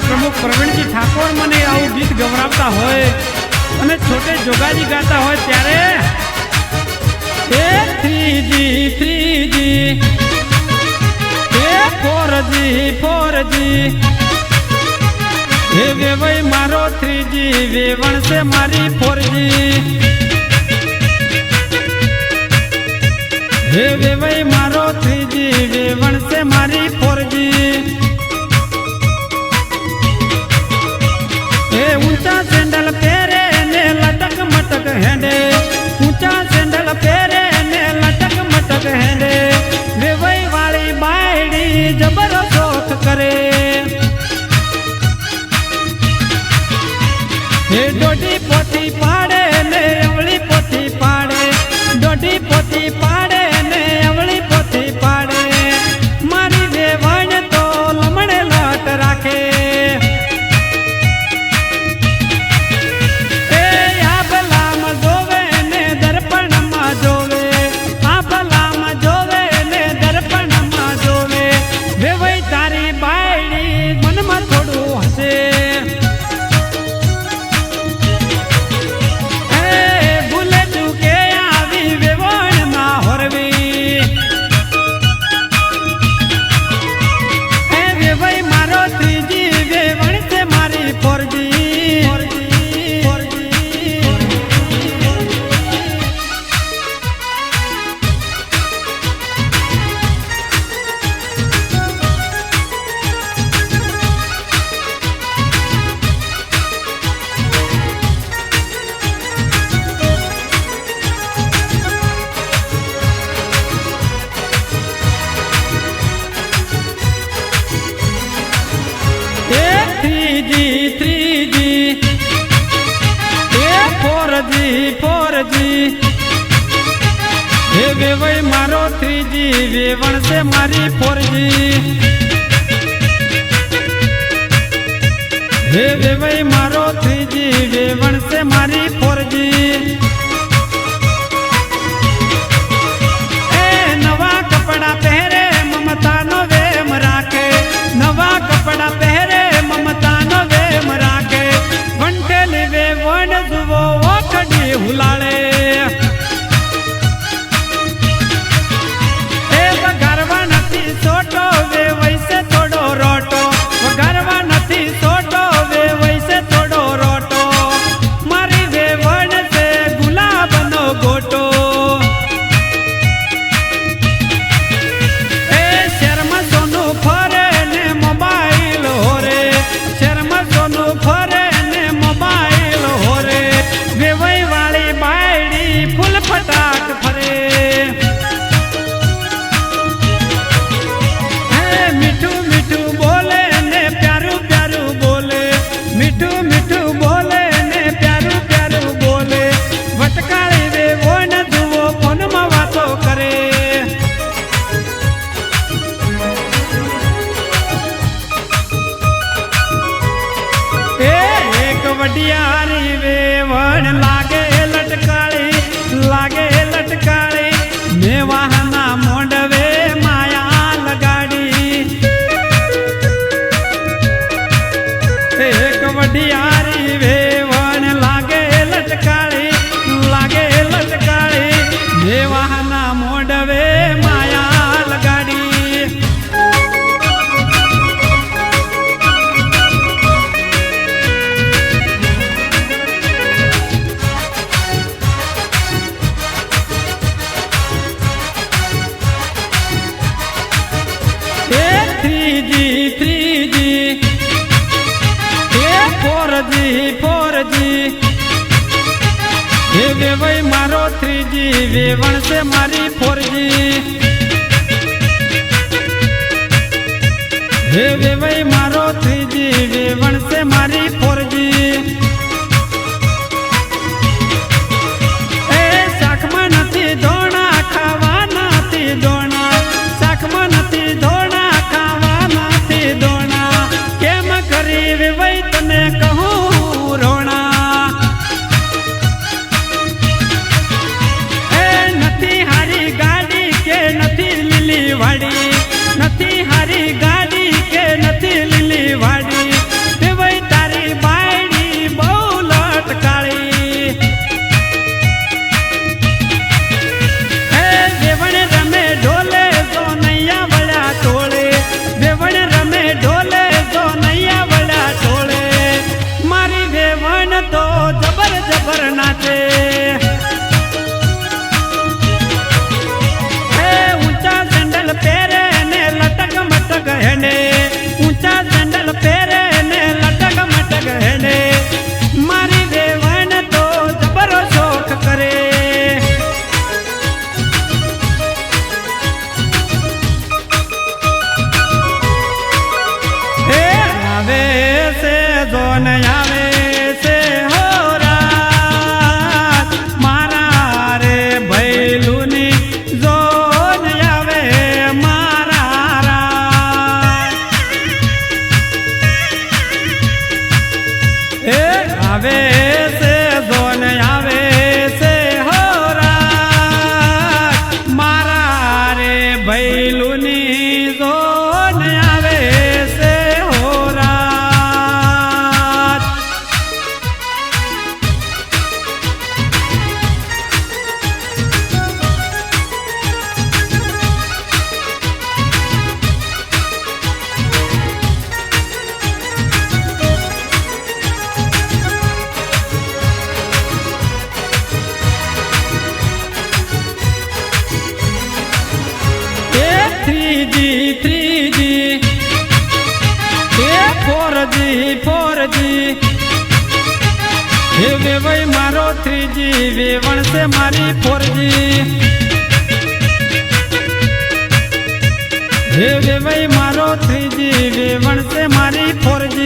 प्रमुख प्रवीणजी ठाकोर मने आવું गीत गवरावता होय અને छोटे जोगाजी गाता होय त्यारे ए 3G ए 4G हे वेवई मारो 3G वेवण से मारी 4G हे वेवई मारो 3G वेवण से मारी 4G ऊंचा सैंडल पेरे ने लटक मटक हेंडे ऊंचा सैंडल पेरे ने लटक मटक हेंडे वेवई वाली बायड़ी जबर शौक करे हे डोडी पोथी पाड़े ने अवली पोथी पाड़े डोडी पोथी पाड़े ने अवली पोथी पाड़े मारी वेवण तो लमणे लट राखे हे वेवई मारो 3G वेवण से मारी 4G हे वेवई मारो 3G वेवण से मारी 4G ए नवा कपड़ा पहरे ममता नो वेम राखे नवा कपड़ा पहरे ममता नो वेम राखे वंटेली वेवण जुवो ओखडी हुलाळे सोटो वे वैसे थोड़ो रोटो गरवा नथी सोटो वे वैसे थोड़ो रोटो मारी वे वण से गुलाब नो गोटो ए शर्म सोनू फरे ने मोबाइल होरे शर्म सोनू फरे ने मोबाइल होरे वे वही वाली बायड़ी फुल फटाक फरे वडियारी वेवण लागे लटकाली मेवाहना मोंडवे माया लगाड़ी एक वडियारी वेवण लागे लटकाली मेवाहना मोंडवे माया लगाड़ी हे वेवई मारो 3G वेवण से मारी 4G हे वेवई मारो 3G वेवण से मारी 4G ए शाखमा नथी धोणा खावा नथी धोणा शाखमा नथी धोणा खावा नथी धोणा केम આવે છે જોન આવે છે હો રાત મારા રે ભૈલુની જોન આવે મારા રાત એ આવે છે જોન આવે છે હો રાત મારા રે ભૈલુની જોન આવે છે હો રાત થ્રીજી એ ફોરજી હે વેવાઈ મારો થ્રીજી વેવણ છે મારી ફોરજી હે વેવાઈ મારો થ્રીજી વેવણ છે મારી ફોરજી